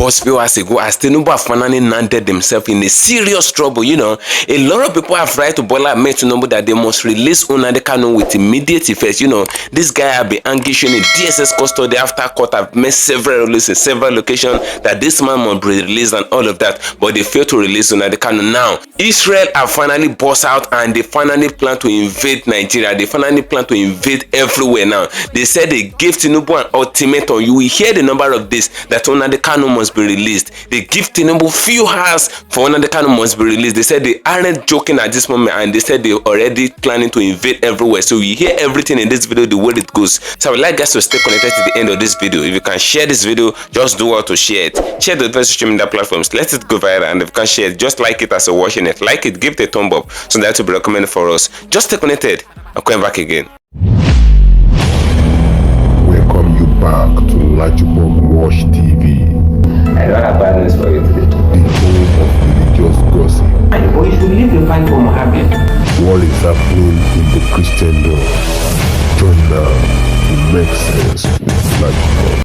burst few hours ago as Tinubu have finally landed themselves in a serious trouble. You know, a lot of people have tried to Bola Ahmed Tinubu that they must release Nnamdi Kanu with immediate effect. You know, this guy have been anguishing in DSS custody after court have made several releases in several locations that this man must be released and all of that, but they failed to release Nnamdi Kanu. Now, Israel have finally burst out and they finally plan to invade Nigeria. They finally plan to invade everywhere now. They said they gave Tinubu an ultimatum. You will hear the number of this that Nnamdi Kanu must be released. They give Tinubu few hours for Nnamdi Kanu must be released. They said they aren't joking at this moment and they said they're already planning to invade everywhere. So you hear everything in this video the way it goes. So I would like guys to stay connected to the end of this video. If you can share this video, just do well to share it. Share the different social media platforms. Let it go viral, and if you can share it, just like it as you're watching it. Like it, give it a thumb up so that will be recommended for us. Just stay connected. I'm coming back again. Welcome you back to LAJUPOG TV. I don't have bad news for you today. The home of religious gossip. But you should believe you find for Mohammed. What is happening in the Christendom? Join now to make sense with LAJUPOG.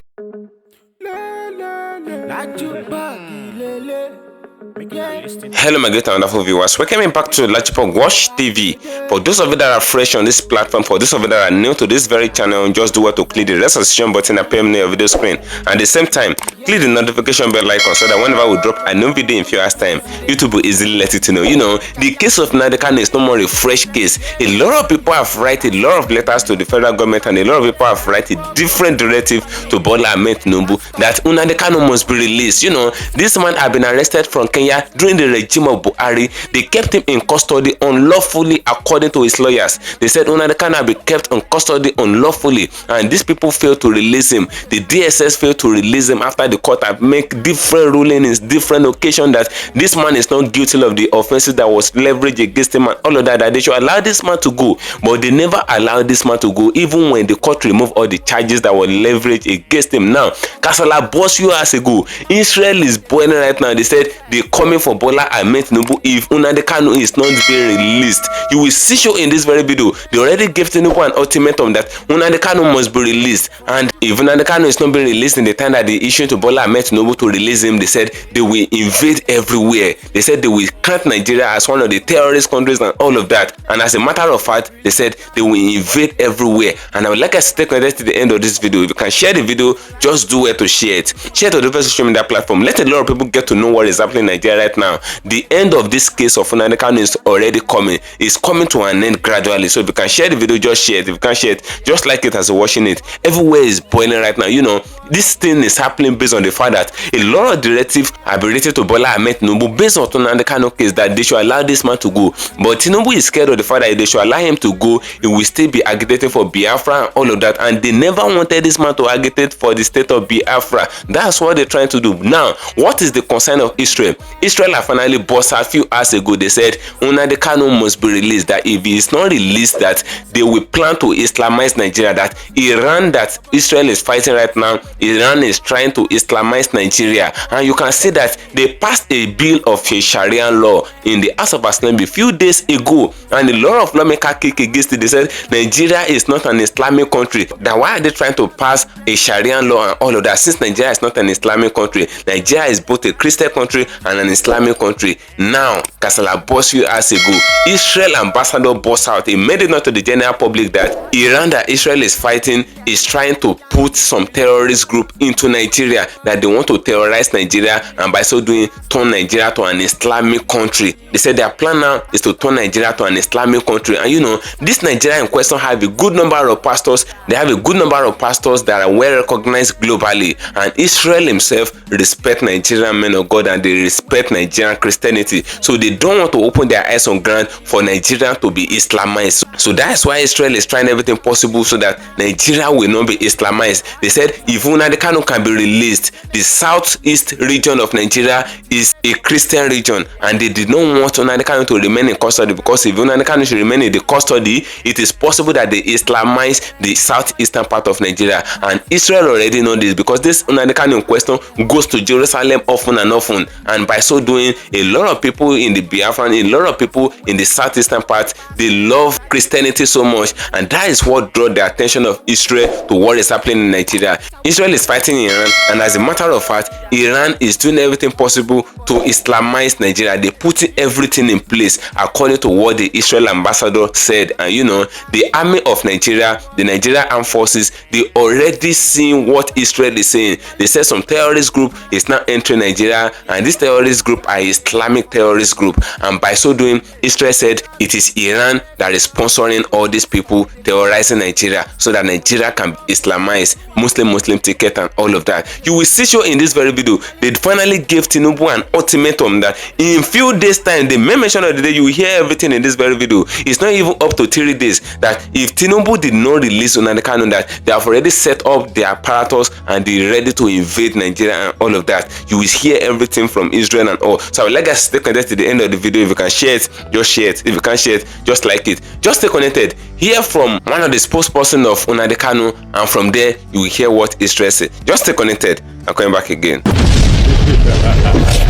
Hello my great and wonderful viewers, welcome back to LAJUPOG TV. For those of you that are fresh on this platform, for those of you that are new to this very channel, just do what to click the registration button appearing on your video screen, and at the same time click the notification bell icon so that whenever we drop a new video in few hours time, YouTube will easily let you to know. You know, the case of Nnamdi Kanu is no more a fresh case. A lot of people have written a lot of letters to the federal government, and a lot of people have written a different directive to Bola Ahmed Tinubu that Nnamdi Kanu must be released. You know, this man had been arrested from Kenya during the regime of Buhari. They kept him in custody unlawfully according to his lawyers. They said Nnamdi Kanu had been kept in custody unlawfully, and these people failed to release him. The DSS failed to release him after the court had made different rulings in different occasions that this man is not guilty of the offenses that was leveraged against him and all of that, that they should allow this man to go. But they never allowed this man to go, even when the court removed all the charges that were leveraged against him. Now, Kasala boss few hours ago, Israel is boiling right now. They said they're coming for Bola Ahmed Tinubu if Nnamdi Kanu is not being released. You will see show in this very video. They already gave Tinubu an ultimatum that Nnamdi Kanu must be released, and if Nnamdi Kanu is not being released in the time that they issued to Bola Ahmed Tinubu to release him, they said they will invade everywhere. They said they will count Nigeria as one of the terrorist countries and all of that. And as a matter of fact, they said they will invade everywhere. And I would like us to stay connected to the end of this video. If you can share the video, just do it to share it. Share it to the different social media platform. Let a lot of people get to know what is happening in Nigeria right now. The end of this case of Nnamdi Kanu is already coming. It's coming to an end gradually. So if you can share the video, just share it. If you can share it, just like it as you're watching it. Everywhere is boiling right now. You know, this thing is happening based on the fact that a lot of directives have been written to Bola Ahmed Tinubu based on Nnamdi Kanu case that they should allow this man to go. But Tinubu is scared of the fact that if they should allow him to go, he will still be agitating for Biafra and all of that. And they never wanted this man to agitate for the state of Biafra. That's what they're trying to do. Now, what is the concern of Israel? Israel have finally burst a few hours ago. They said Nnamdi Kanu must be released, that if he is not released, that they will plan to Islamize Nigeria, that Iran that Israel is fighting right now, Iran is trying to Islamize Nigeria. And you can see that they passed a bill of a Sharia law in the House of Assembly a few days ago, and a lot of lawmakers kicked against it. They said Nigeria is not an Islamic country. Then why are they trying to pass a Sharia law and all of that, since Nigeria is not an Islamic country? Nigeria is both a Christian country and an Islamic country. Now, Kasala boss few hours ago, Israel ambassador boss out. He made it known to the general public that Iran that Israel is fighting is trying to put some terrorist group into Nigeria, that they want to terrorize Nigeria and by so doing turn Nigeria to an Islamic country. They said their plan now is to turn Nigeria to an Islamic country. And you know, this Nigeria in question have a good number of pastors. They have a good number of pastors that are well recognized globally, and Israel himself respect Nigerian men of God and they respect Nigerian Christianity. So they don't want to open their eyes on ground for Nigeria to be Islamized. So that's why Israel is trying everything possible so that Nigeria will not be Islamized. They said if Nnamdi Kanu can be released, the southeast region of Nigeria is a Christian region, and they did not want Nnamdi Kanu to remain in custody, because if Nnamdi Kanu should remain in the custody, it is possible that they Islamize the southeastern part of Nigeria. And Israel already know this, because this Nnamdi Kanu in question goes to Jerusalem often and often, and and by so doing, a lot of people in the Biafran, a lot of people in the southeastern part, they love Christianity so much, and that is what drew the attention of Israel to what is happening in Nigeria. Israel is fighting Iran, and as a matter of fact, Iran is doing everything possible to Islamize Nigeria. They putting everything in place according to what the Israel ambassador said. And you know, the army of Nigeria, the Nigeria armed forces, they already seen what Israel is saying. They said some terrorist group is now entering Nigeria, and this terrorist group are Islamic terrorist group, and by so doing, Israel said it is Iran that is sponsoring all these people terrorizing Nigeria so that Nigeria can be Islamized, Muslim ticket and all of that. You will see sure in this very video, they finally gave Tinubu an ultimatum that in few days time, the main mention of the day, you will hear everything in this very video. It's not even up to 3 days that if Tinubu did not release Nnamdi Kanu, that they have already set up their apparatus and they're ready to invade Nigeria and all of that. You will hear everything from Israel and all. So I would like us to stay connected to the end of the video. If you can share it, just share it. If you can't share it, just like it. Just stay connected. Hear from one of the spokesperson of Nnamdi Kanu, and from there you will hear what Israel said. Just stay connected. I'm coming back again.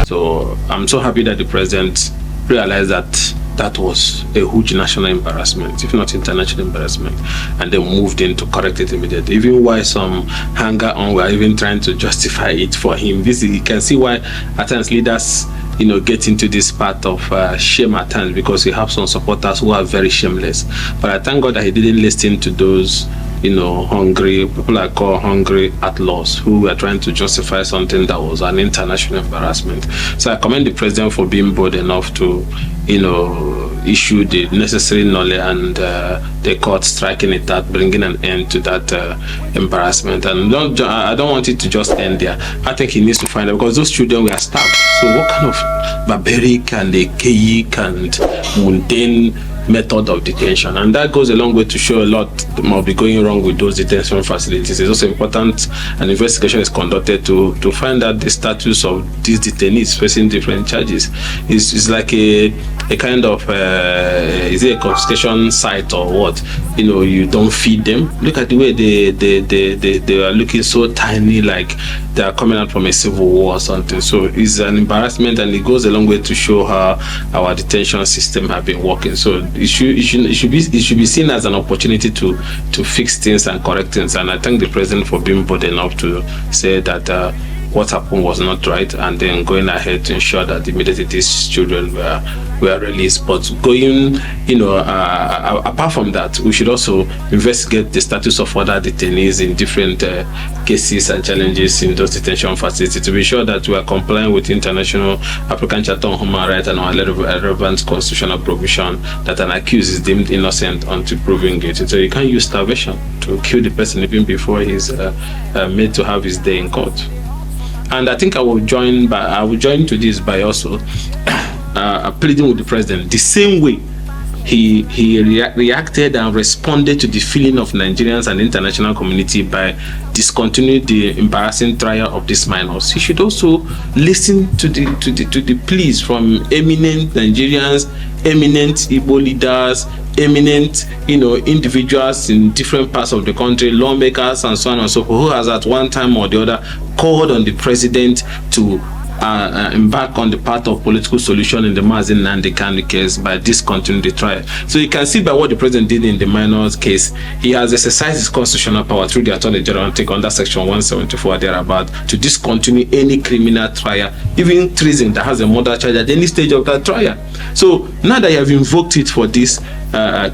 So I'm so happy that the president realized that that was a huge national embarrassment, if not international embarrassment, and they moved in to correct it immediately. Even why some hanger on were even trying to justify it for him. This, you can see why at times leaders, you know, get into this part of shame at times, because you have some supporters who are very shameless. But I thank God that he didn't listen to those, you know, hungry people I call hungry outlaws who were trying to justify something that was an international embarrassment. So I commend the president for being bold enough to, you know, issue the necessary knowledge and the court striking it out, bringing an end to that embarrassment. And I don't want it to just end there. I think he needs to find out, because those children were starved. So what kind of barbaric and archaic and mundane method of detention? And that goes a long way to show a lot might be going wrong with those detention facilities. It's also important an investigation is conducted to find out the status of these detainees facing different charges. It's like a kind of is it a confiscation site or what? You know, you don't feed them. Look at the way they are looking so tiny, like they are coming out from a civil war or something. So it's an embarrassment, and it goes a long way to show how our detention system have been working. So it should be seen as an opportunity to fix things and correct things. And I thank the president for being bold enough to say that what happened was not right, and then going ahead to ensure that immediately these children were released. But going, you know, apart from that, we should also investigate the status of other detainees in different cases and challenges in those detention facilities to be sure that we are complying with international African Charter on Human Rights and our relevant constitutional provision that an accused is deemed innocent until proven guilty. So you can't use starvation to kill the person even before he's made to have his day in court. And I think I will join to this by also pleading with the president the same way he reacted and responded to the feeling of Nigerians and the international community by discontinuing the embarrassing trial of these minors. He should also listen to the pleas from eminent Nigerians, eminent Igbo leaders, eminent, you know, individuals in different parts of the country, lawmakers and so on and so forth, who has at one time or the other called on the president to embark on the path of political solution in the Nnamdi Kanu case by discontinuing the trial. So you can see by what the president did in the minors case, he has exercised his constitutional power through the Attorney General take under Section 174 thereabout to discontinue any criminal trial, even treason that has a murder charge at any stage of that trial. So now that you have invoked it for this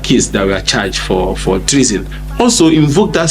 case that we are charged for treason, also invoke that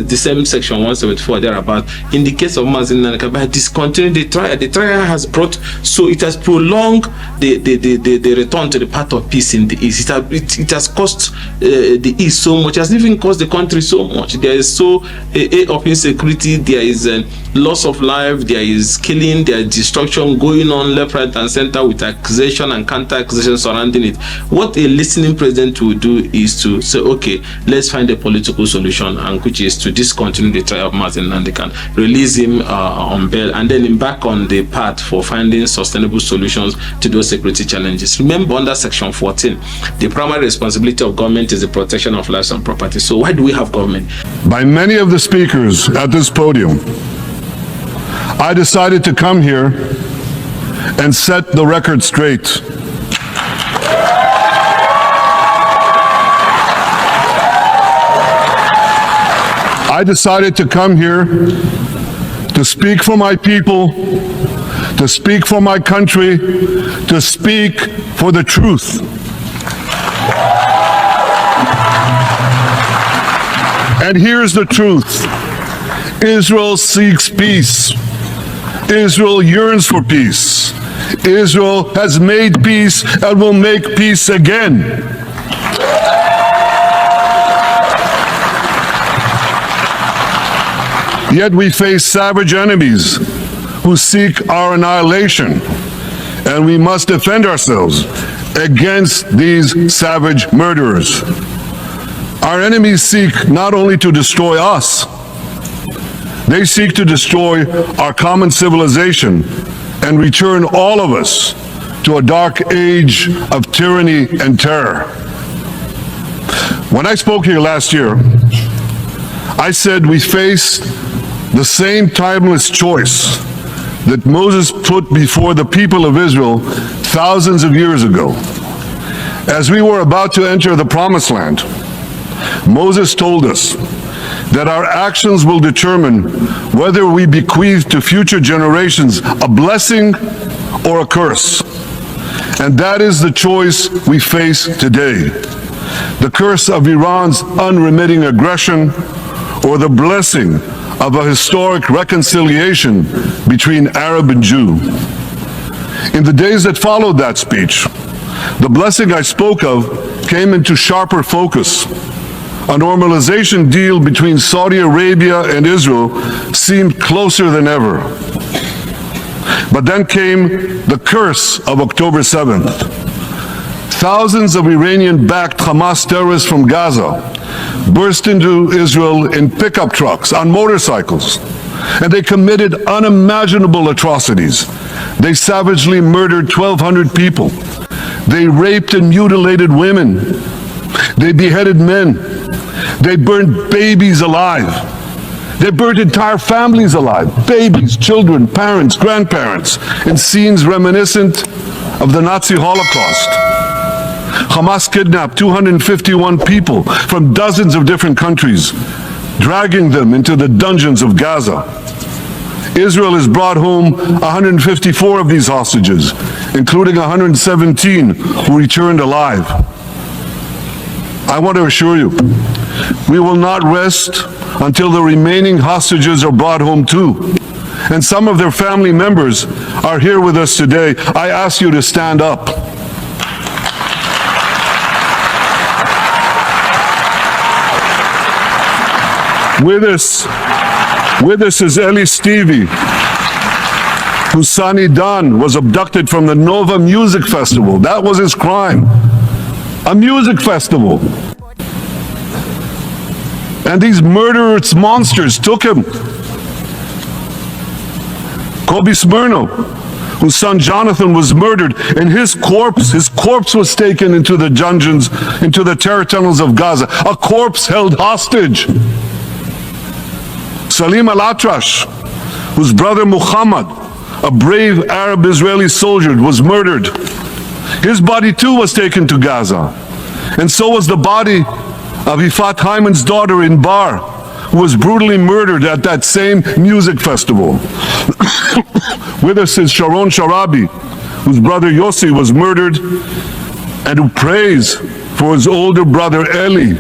the same Section 174 thereabout in the case of Nnamdi Kanu by discontinuing the trial. The trial has brought, so it has prolonged the return to the path of peace in the East. It has cost the East so much. It has even cost the country so much. There is of insecurity, there is loss of life, there is killing, there is destruction going on left, right and center with accusation and counter-accusation surrounding it. What a listening president will do is to say, okay, let's find a political solution, and which is to discontinue the trial of Nnamdi Kanu, release him on bail, and then embark on the path for finding sustainable solutions to those security challenges. Remember, under Section 14, the primary responsibility of government is the protection of lives and property. So why do we have government? By many of the speakers at this podium, I decided to come here and set the record straight. I decided to come here to speak for my people, to speak for my country, to speak for the truth. And here's the truth. Israel seeks peace. Israel yearns for peace. Israel has made peace and will make peace again. Yet we face savage enemies who seek our annihilation, and we must defend ourselves against these savage murderers. Our enemies seek not only to destroy us, they seek to destroy our common civilization and return all of us to a dark age of tyranny and terror. When I spoke here last year, I said we faced the same timeless choice that Moses put before the people of Israel thousands of years ago. As we were about to enter the Promised Land, Moses told us that our actions will determine whether we bequeath to future generations a blessing or a curse. And that is the choice we face today. The curse of Iran's unremitting aggression, or the blessing of a historic reconciliation between Arab and Jew. In the days that followed that speech, the blessing I spoke of came into sharper focus. A normalization deal between Saudi Arabia and Israel seemed closer than ever. But then came the curse of October 7th. Thousands of Iranian-backed Hamas terrorists from Gaza burst into Israel in pickup trucks, on motorcycles, and they committed unimaginable atrocities. They savagely murdered 1,200 people. They raped and mutilated women. They beheaded men. They burned babies alive. They burned entire families alive. Babies, children, parents, grandparents, in scenes reminiscent of the Nazi Holocaust. Hamas kidnapped 251 people from dozens of different countries, dragging them into the dungeons of Gaza. Israel has brought home 154 of these hostages, including 117 who returned alive. I want to assure you, we will not rest until the remaining hostages are brought home too. And some of their family members are here with us today. I ask you to stand up. With us is Eli Stevie, whose son Dan was abducted from the Nova Music Festival. That was his crime. A music festival. And these murderous monsters took him. Kobe Smirno, whose son Jonathan was murdered, and his corpse was taken into the dungeons, into the terror tunnels of Gaza. A corpse held hostage. Salim al-Atrash, whose brother Muhammad, a brave Arab Israeli soldier, was murdered. His body too was taken to Gaza. And so was the body of Ifat Hyman's daughter in Bar, who was brutally murdered at that same music festival. With us is Sharon Sharabi, whose brother Yossi was murdered, and who prays for his older brother Eli,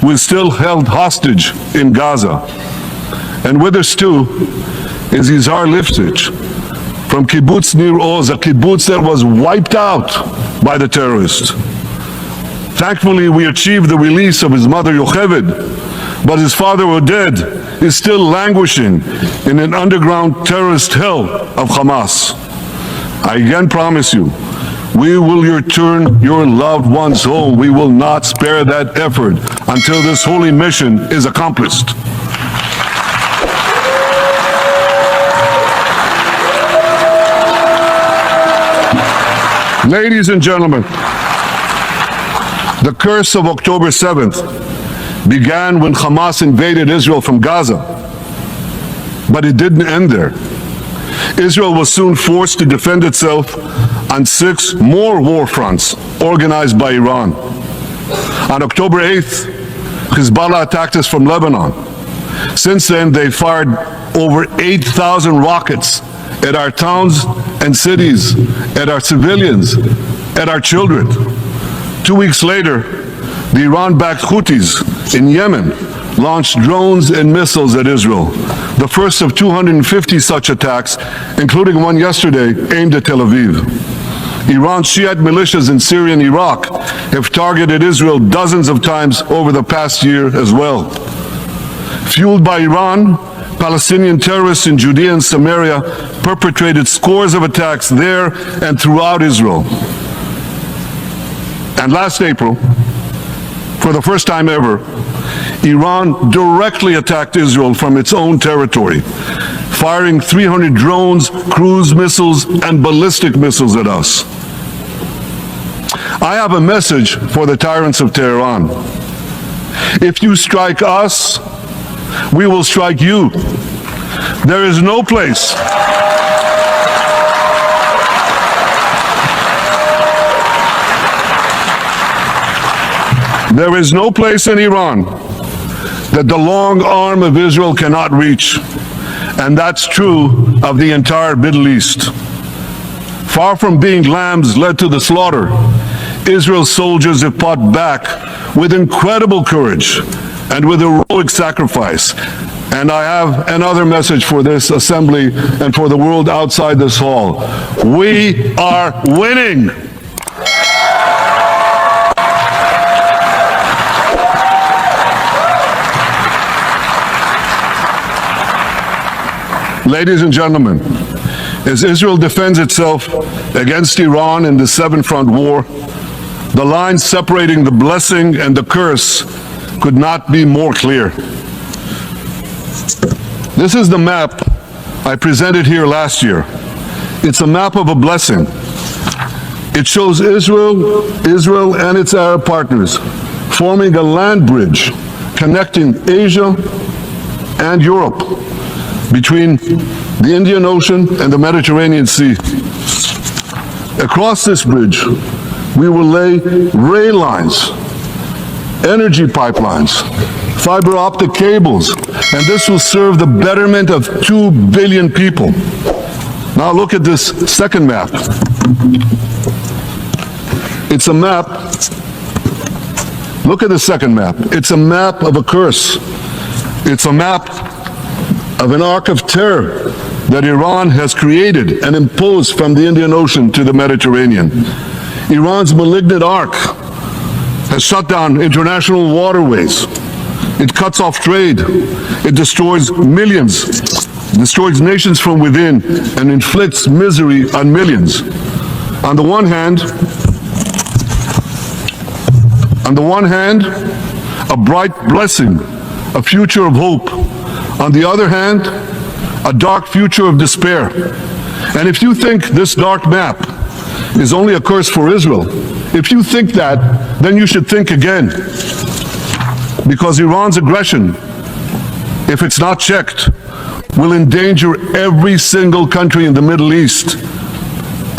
who is still held hostage in Gaza. And with us too is Izhar Lifsich from Kibbutz Nir Oz, a kibbutz that was wiped out by the terrorists. Thankfully, we achieved the release of his mother Yocheved, but his father Oded is still languishing in an underground terrorist hell of Hamas. I again promise you, we will return your loved ones home. We will not spare that effort until this holy mission is accomplished. Ladies and gentlemen, the curse of October 7th began when Hamas invaded Israel from Gaza. But it didn't end there. Israel was soon forced to defend itself on 6 more war fronts organized by Iran. On October 8th, Hezbollah attacked us from Lebanon. Since then, they fired over 8,000 rockets at our towns and cities, at our civilians, at our children. 2 weeks later, the Iran-backed Houthis in Yemen launched drones and missiles at Israel, the first of 250 such attacks, including one yesterday aimed at Tel Aviv. Iran's Shiite militias in Syria and Iraq have targeted Israel dozens of times over the past year as well. Fueled by Iran, Palestinian terrorists in Judea and Samaria perpetrated scores of attacks there and throughout Israel. And last April, for the first time ever, Iran directly attacked Israel from its own territory, firing 300 drones, cruise missiles, and ballistic missiles at us. I have a message for the tyrants of Tehran. If you strike us, we will strike you. There is no place. There is no place in Iran that the long arm of Israel cannot reach, and that's true of the entire Middle East. Far from being lambs led to the slaughter, Israel's soldiers have fought back with incredible courage and with heroic sacrifice. And I have another message for this assembly and for the world outside this hall. We are winning. Ladies and gentlemen, as Israel defends itself against Iran in the seven-front war, the line separating the blessing and the curse could not be more clear. This is the map I presented here last year. It's a map of a blessing. It shows Israel and its Arab partners forming a land bridge connecting Asia and Europe between the Indian Ocean and the Mediterranean Sea. Across this bridge, we will lay rail lines, energy pipelines, fiber optic cables, and this will serve the betterment of 2 billion people. Now look at this second map. It's a map. Look at the second map. It's a map of a curse. It's a map of an arc of terror that Iran has created and imposed from the Indian Ocean to the Mediterranean. Iran's malignant arc has shut down international waterways. It cuts off trade. It destroys millions, destroys nations from within, and inflicts misery on millions. On the one hand, a bright blessing, a future of hope. On the other hand, a dark future of despair. And if you think this dark map is only a curse for Israel, if you think that, then you should think again. Because Iran's aggression, if it's not checked, will endanger every single country in the Middle East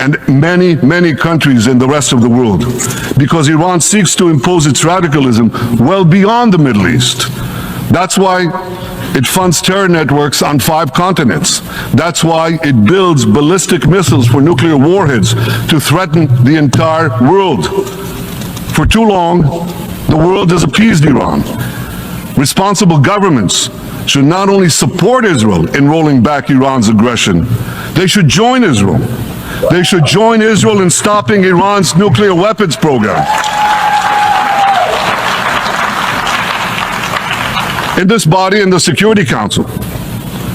and many, many countries in the rest of the world. Because Iran seeks to impose its radicalism well beyond the Middle East. That's why it funds terror networks on 5 continents. That's why it builds ballistic missiles for nuclear warheads to threaten the entire world. For too long, the world has appeased Iran. Responsible governments should not only support Israel in rolling back Iran's aggression, they should join Israel. They should join Israel in stopping Iran's nuclear weapons program. In this body, in the Security Council,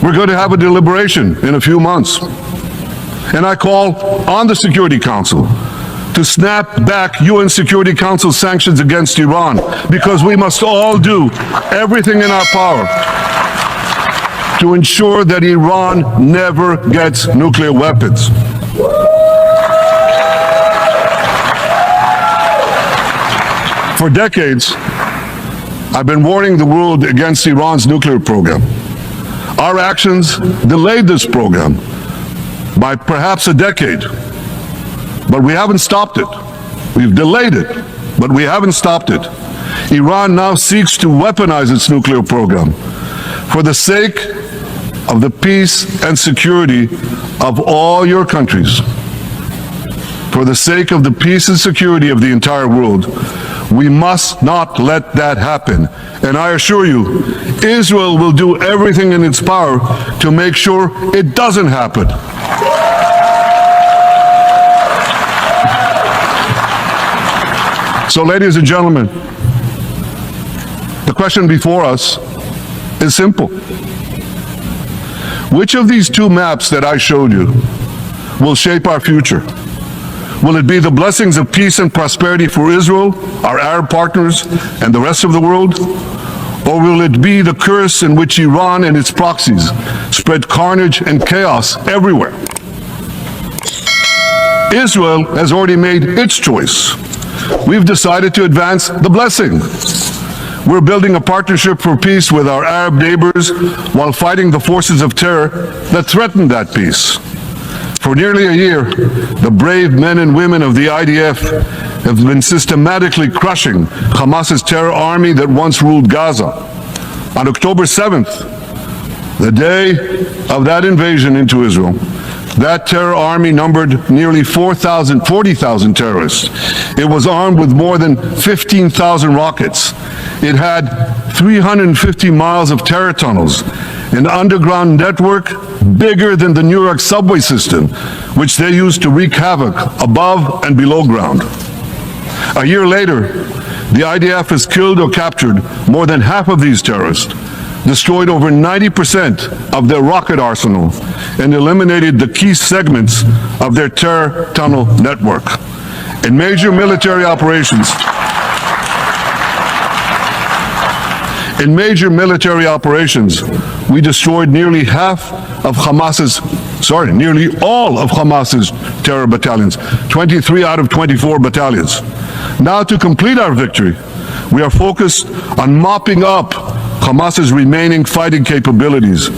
we're going to have a deliberation in a few months. And I call on the Security Council to snap back UN Security Council sanctions against Iran, because we must all do everything in our power to ensure that Iran never gets nuclear weapons. For decades, I've been warning the world against Iran's nuclear program. Our actions delayed this program, by perhaps a decade. But we haven't stopped it. We've delayed it, but we haven't stopped it. Iran now seeks to weaponize its nuclear program for the sake of the peace and security of all your countries. For the sake of the peace and security of the entire world, we must not let that happen. And I assure you, Israel will do everything in its power to make sure it doesn't happen. So, ladies and gentlemen, the question before us is simple. Which of these two maps that I showed you will shape our future? Will it be the blessings of peace and prosperity for Israel, our Arab partners, and the rest of the world? Or will it be the curse in which Iran and its proxies spread carnage and chaos everywhere? Israel has already made its choice. We've decided to advance the blessing. We're building a partnership for peace with our Arab neighbors while fighting the forces of terror that threaten that peace. For nearly a year, the brave men and women of the IDF have been systematically crushing Hamas's terror army that once ruled Gaza. On October 7th, the day of that invasion into Israel, that terror army numbered nearly 40,000 terrorists. It was armed with more than 15,000 rockets. It had 350 miles of terror tunnels, an underground network bigger than the New York subway system, which they used to wreak havoc above and below ground. A year later, the IDF has killed or captured more than half of these terrorists, destroyed over 90% of their rocket arsenal, and eliminated the key segments of their terror tunnel network. In major military operations, we destroyed nearly all of Hamas's terror battalions, 23 out of 24 battalions. Now, to complete our victory, we are focused on mopping up Hamas's remaining fighting capabilities.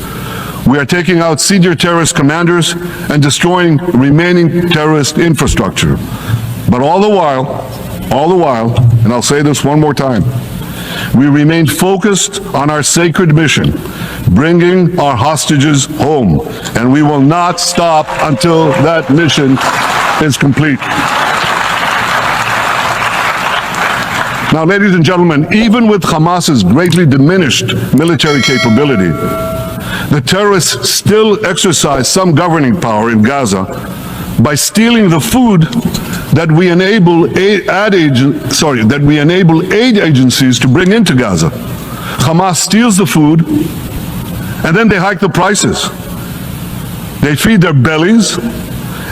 We are taking out senior terrorist commanders and destroying remaining terrorist infrastructure. But all the while, and I'll say this one more time, we remain focused on our sacred mission, bringing our hostages home, and we will not stop until that mission is complete. Now, ladies and gentlemen, even with Hamas's greatly diminished military capability, the terrorists still exercise some governing power in Gaza by stealing the food that we enable aid agencies to bring into Gaza. Hamas steals the food, and then they hike the prices. They feed their bellies,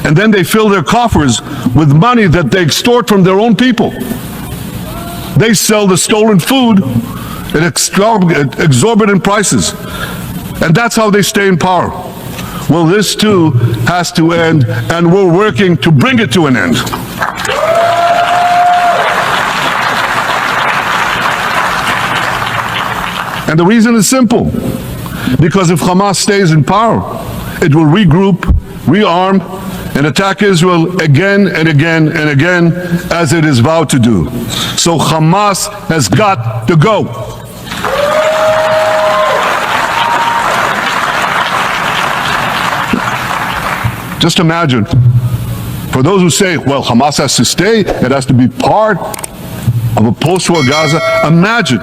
and then they fill their coffers with money that they extort from their own people. They sell the stolen food at exorbitant prices, and that's how they stay in power. Well, this too has to end, and we're working to bring it to an end. And the reason is simple. Because if Hamas stays in power, it will regroup, rearm, and attack Israel again and again and again, as it is vowed to do. So Hamas has got to go. Just imagine, for those who say, well, Hamas has to stay, it has to be part of a post-war Gaza, imagine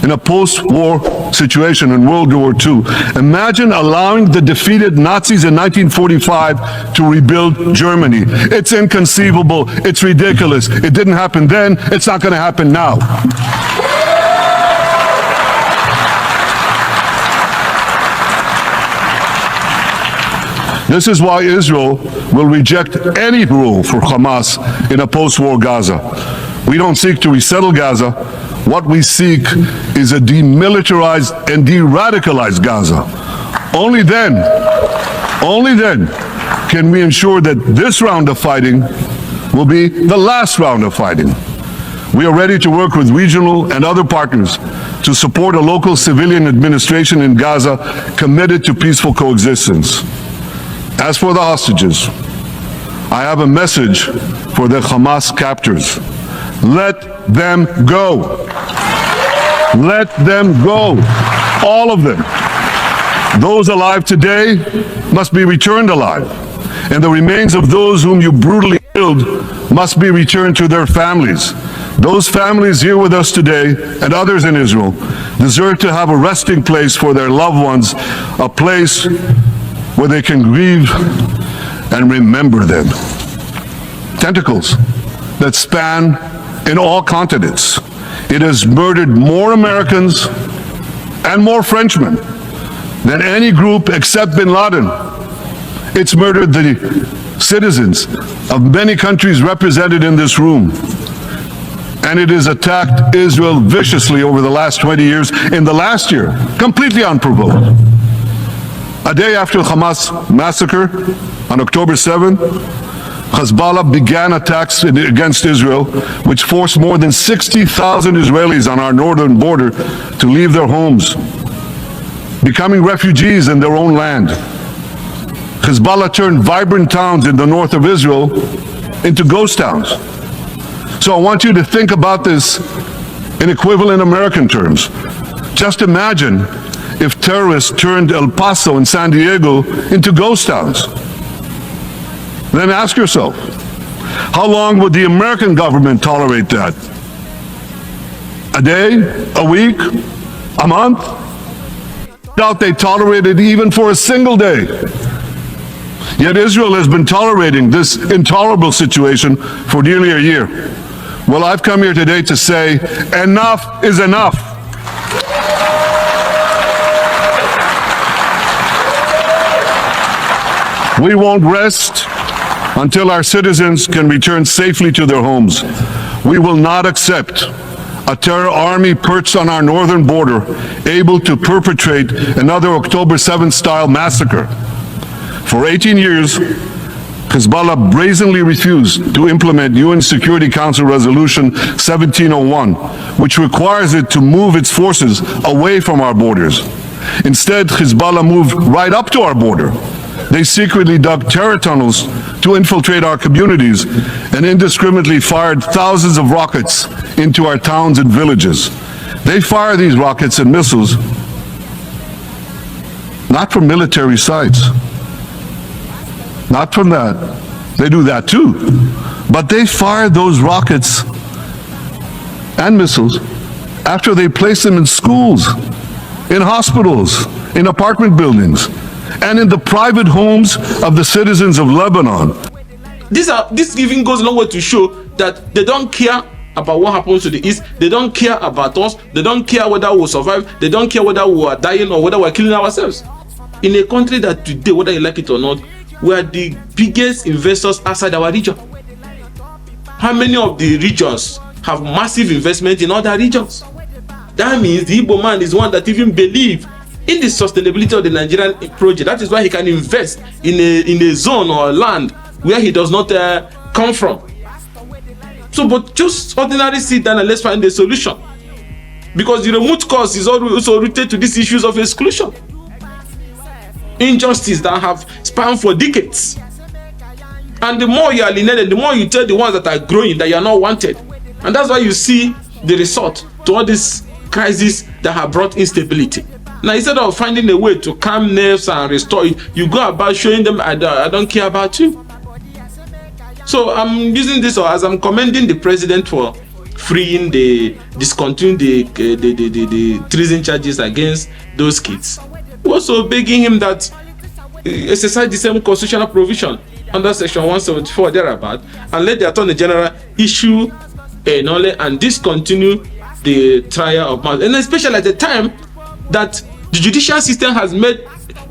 in a post-war situation in World War II, imagine allowing the defeated Nazis in 1945 to rebuild Germany. It's inconceivable, it's ridiculous. It didn't happen then, it's not going to happen now. This is why Israel will reject any rule for Hamas in a post-war Gaza. We don't seek to resettle Gaza. What we seek is a demilitarized and de-radicalized Gaza. Only then can we ensure that this round of fighting will be the last round of fighting. We are ready to work with regional and other partners to support a local civilian administration in Gaza committed to peaceful coexistence. As for the hostages, I have a message for the Hamas captors. Let them go. Let them go. All of them. Those alive today must be returned alive, and the remains of those whom you brutally killed must be returned to their families. Those families here with us today and others in Israel deserve to have a resting place for their loved ones, a place where they can grieve and remember them. Tentacles that span in all continents. It has murdered more Americans and more Frenchmen than any group except bin Laden. It's murdered the citizens of many countries represented in this room. And it has attacked Israel viciously over the last 20 years. In the last year, completely unprovoked. A day after the Hamas massacre, on October 7th, Hezbollah began attacks against Israel, which forced more than 60,000 Israelis on our northern border to leave their homes, becoming refugees in their own land. Hezbollah turned vibrant towns in the north of Israel into ghost towns. So I want you to think about this in equivalent American terms. Just imagine if terrorists turned El Paso and San Diego into ghost towns. Then ask yourself, how long would the American government tolerate that? A day? A week? A month? Doubt they tolerate it even for a single day. Yet Israel has been tolerating this intolerable situation for nearly a year. Well, I've come here today to say, enough is enough. We won't rest until our citizens can return safely to their homes. We will not accept a terror army perched on our northern border, able to perpetrate another October 7th style massacre. For 18 years, Hezbollah brazenly refused to implement UN Security Council Resolution 1701, which requires it to move its forces away from our borders. Instead, Hezbollah moved right up to our border. They secretly dug terror tunnels to infiltrate our communities and indiscriminately fired thousands of rockets into our towns and villages. They fire these rockets and missiles not from military sites. Not from that. They do that too. But they fire those rockets and missiles after they place them in schools, in hospitals, in apartment buildings, and in the private homes of the citizens of Lebanon. This even goes a long way to show that they don't care about what happens to the East. They don't care about us. They don't care whether we'll survive. They don't care whether we are dying or whether we're killing ourselves. In a country that today, whether you like it or not, we are the biggest investors outside our region. How many of the regions have massive investment in other regions? That means the Igbo man is one that even believes in the sustainability of the Nigerian project. That is why he can invest in a zone or a land where he does not come from. So, but just ordinarily sit down and let's find a solution. Because the root cause is also rooted to these issues of exclusion. Injustice that have spanned for decades. And the more you are alienated, the more you tell the ones that are growing that you are not wanted. And that's why you see the result to all these crises that have brought instability. Now, instead of finding a way to calm nerves and restore it, you go about showing them, I don't care about you. So I'm using this as I'm commending the president for freeing discontinuing the treason charges against those kids. Also begging him that exercise the same constitutional provision under section 174 thereabout, and let the Attorney General issue a knowledge and discontinue the trial of matters. And especially at the time that the judicial system has made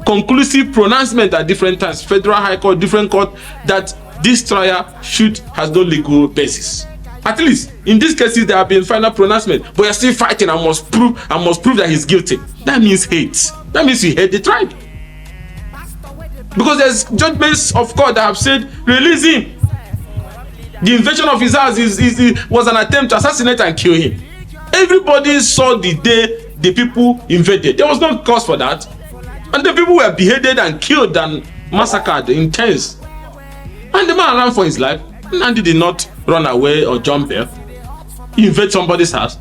conclusive pronouncement at different times, Federal High Court, different court, that this trial has no legal basis. At least in these cases there have been final pronouncement, but you're still fighting and must prove that he's guilty. That means hate. That means you hate the tribe. Because there's judgments of court that have said, release him. The invasion of his house was an attempt to assassinate and kill him. Everybody saw the day the people invaded. There was no cause for that. And the people were beheaded and killed and massacred, intense. And the man ran for his life. Nnamdi did not run away or jump there. He invade somebody's house.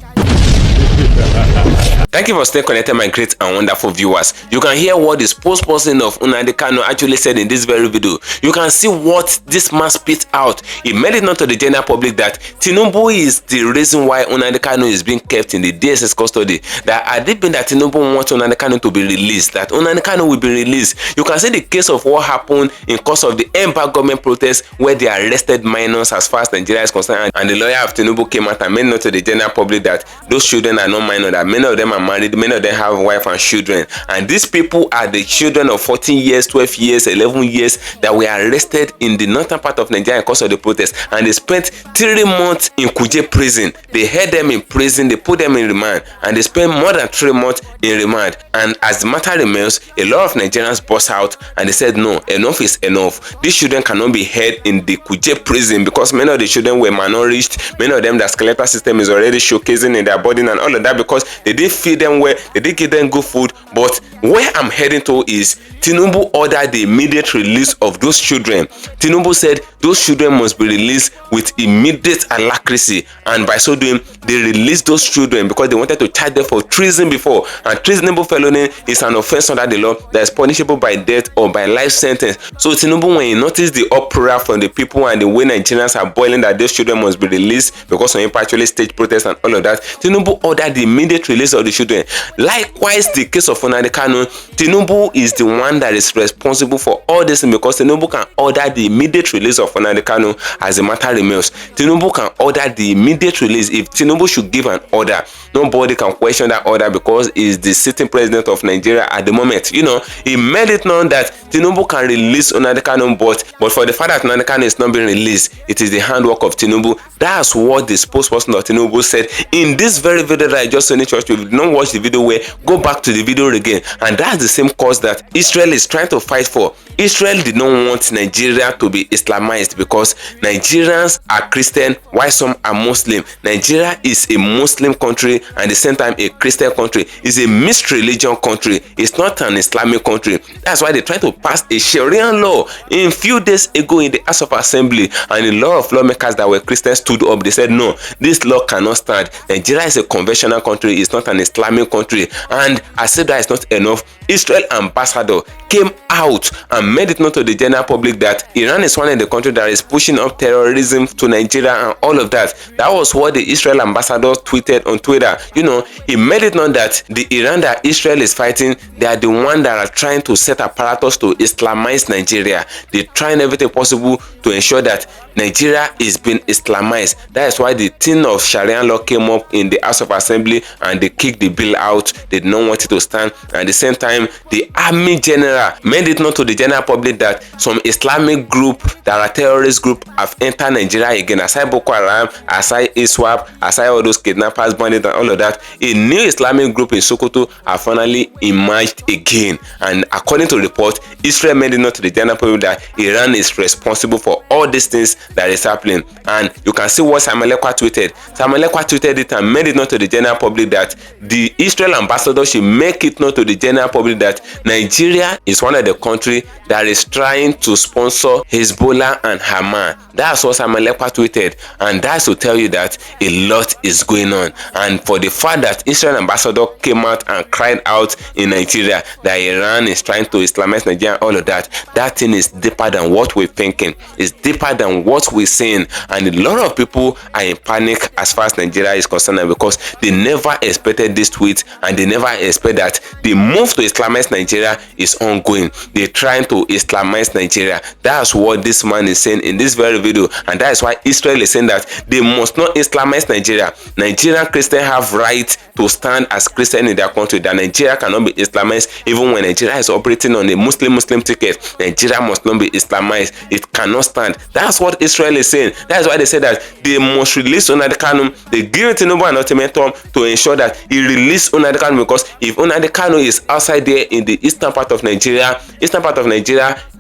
Thank you for staying connected, my great and wonderful viewers. You can hear what the spokesperson of Nnamdi Kanu actually said in this very video. You can see what this man spit out. He made it known to the general public that Tinubu is the reason why Nnamdi Kanu is being kept in the DSS custody. That had it been that Tinubu wants Nnamdi Kanu to be released, that Nnamdi Kanu will be released. You can see the case of what happened in course of the Ember government protest where they arrested minors as far as Nigeria is concerned, and the lawyer of Tinubu came out and made known to the general public that those children are not minors, that many of them are married, many of them have wife and children, and these people are the children of 14 years, 12 years, 11 years that were arrested in the northern part of Nigeria because of the protest, and they spent 3 months in Kuje prison. They held them in prison, they put them in remand, and they spent more than 3 months in remand. And as the matter remains, a lot of Nigerians burst out and they said, no, enough is enough. These children cannot be held in the Kuje prison because many of the children were malnourished, many of them the skeletal system is already showcasing in their body and all of that because they did feed them well, they did give them good food. But where I'm heading to is Tinubu ordered the immediate release of those children. Tinubu said those children must be released with immediate alacrity, and by so doing, they released those children because they wanted to charge them for treason before, and treasonable felony is an offense under the law that is punishable by death or by life sentence. So Tinubu, when he noticed the uproar from the people and the way Nigerians are boiling that those children must be released because some people actually staged protests and all of that, Tinubu ordered the immediate release of the children. Likewise, the case of Nnamdi Kanu, Tinubu is the one that is responsible for all this because Tinubu can order the immediate release of Nnamdi Kanu as the matter remains. Tinubu can order the immediate release. If Tinubu should give an order, nobody can question that order because he's the sitting president of Nigeria at the moment. You know, he made it known that Tinubu can release Nnamdi Kanu, but for the fact that Nnamdi Kanu is not being released, it is the handwork of Tinubu. That's what the spokesperson of Tinubu said in this very video that I just finished. If you did not watch the video, go back to the video again. And that's the same cause that Israel is trying to fight for. Israel did not want Nigeria to be Islamized because Nigerians are Christian while some are Muslim. Nigeria is a Muslim country and at the same time a Christian country. It's a mixed religion country. It's not an Islamic country. That's why they try to pass a Sharia law. In few days ago in the House of Assembly, and a lot of lawmakers that were Christians stood up. They said, no, this law cannot stand. Nigeria is a conventional country. It's not an Islamic country. And I said that is not enough. Israel ambassador came out and made it known to the general public that Iran is one of the countries that is pushing up terrorism to Nigeria and all of that. That was what the Israel ambassador tweeted on Twitter. You know, he made it known that the Iran that Israel is fighting, they are the one that are trying to set apparatus to Islamize Nigeria. They're trying everything possible to ensure that Nigeria is being Islamized. That is why the thing of Sharia law came up in the House of Assembly and they kicked the bill out. They did not want it to stand. And at the same time, the army general made it known to the general public that some Islamic group that are terrorist group have entered Nigeria again. Aside Boko Haram, aside ISWAP, aside all those kidnappers, bandits and all of that, a new Islamic group in Sokoto have finally emerged again. And according to report, Israel made it known to the general public that Iran is responsible for all these things that is happening. And you can see what Samuel Ekwa tweeted. Samuel Ekwa tweeted it and made it known to the general public that the Israel ambassador should make it known to the general public that Nigeria is one of the countries that is trying to sponsor Hezbollah and Hamas. That's what Samuel Ekwa tweeted, and that's to tell you that a lot is going on. And for the fact that Israel ambassador came out and cried out in Nigeria that Iran is trying to Islamize Nigeria, all of that, that thing is deeper than what we're thinking. It's deeper than what we're saying, and a lot of people are in panic as far as Nigeria is concerned because they never expected this tweet and they never expect that the move to Islamize Nigeria is ongoing. They're trying to Islamize Nigeria. That's what this man is saying in this very video, and that is why Israel is saying that they must not Islamize Nigeria. Nigerian Christians have right to stand as Christian in their country. That Nigeria cannot be Islamized. Even when Nigeria is operating on a Muslim ticket, Nigeria must not be Islamized. It cannot stand. That's what Israel is saying. That's why they say that they must release Nnamdi Kanu. They give Tinubu an ultimatum to ensure that he release Nnamdi Kanu, because if Nnamdi Kanu is outside there in the eastern part of Nigeria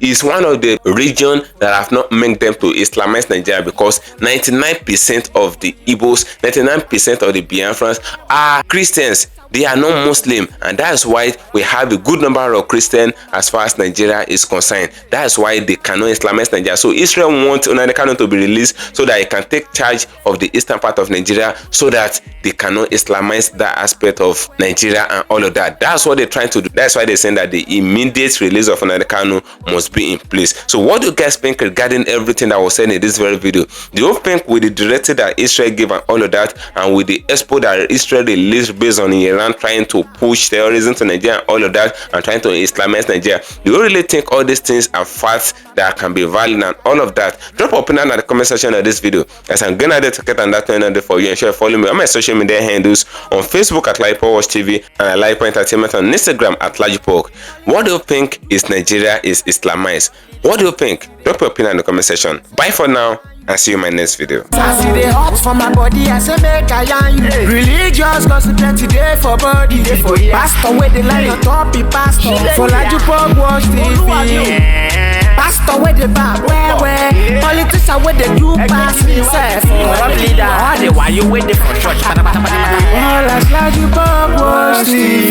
is one of the regions that have not made them to Islamize Nigeria, because 99% of the Igbos, 99% of the Biafrans are Christians. They are not Muslim, and that is why we have a good number of Christians as far as Nigeria is concerned. That is why they cannot Islamize Nigeria. So Israel wants Nnamdi Kanu to be released so that he can take charge of the eastern part of Nigeria, so that they cannot Islamize that aspect of Nigeria and all of that. That's what they're trying to do. That's why they're saying that the immediate release of Nnamdi Kanu must be in place. So what do you guys think regarding everything that was said in this very video? Do you think with the directive that Israel gave and all of that, and with the expo that Israel released based on Iran trying to push terrorism to Nigeria and all of that, and trying to Islamize Nigeria, do you really think all these things are facts that can be valid and all of that? Drop your opinion in the comment section of this video, as I'm gonna get on that one for you, and sure follow me on my social media handles on Facebook at LIBERATE TV and at LIBERATE Entertainment on Instagram at LAJUPOG. What do you think is Nigeria is Islamized? What do you think? Drop your opinion in the comment section. Bye for now, and see you in my next video. I see the hot for my body, I say make I yarn you. Religious gossip plenty day for body. Pastor with the line on top, be pastor. For LAJUPOG Watch TV. Pastor with the back, where politician with the do pass himself. All the while you waiting for church. All as LAJUPOG Watch TV.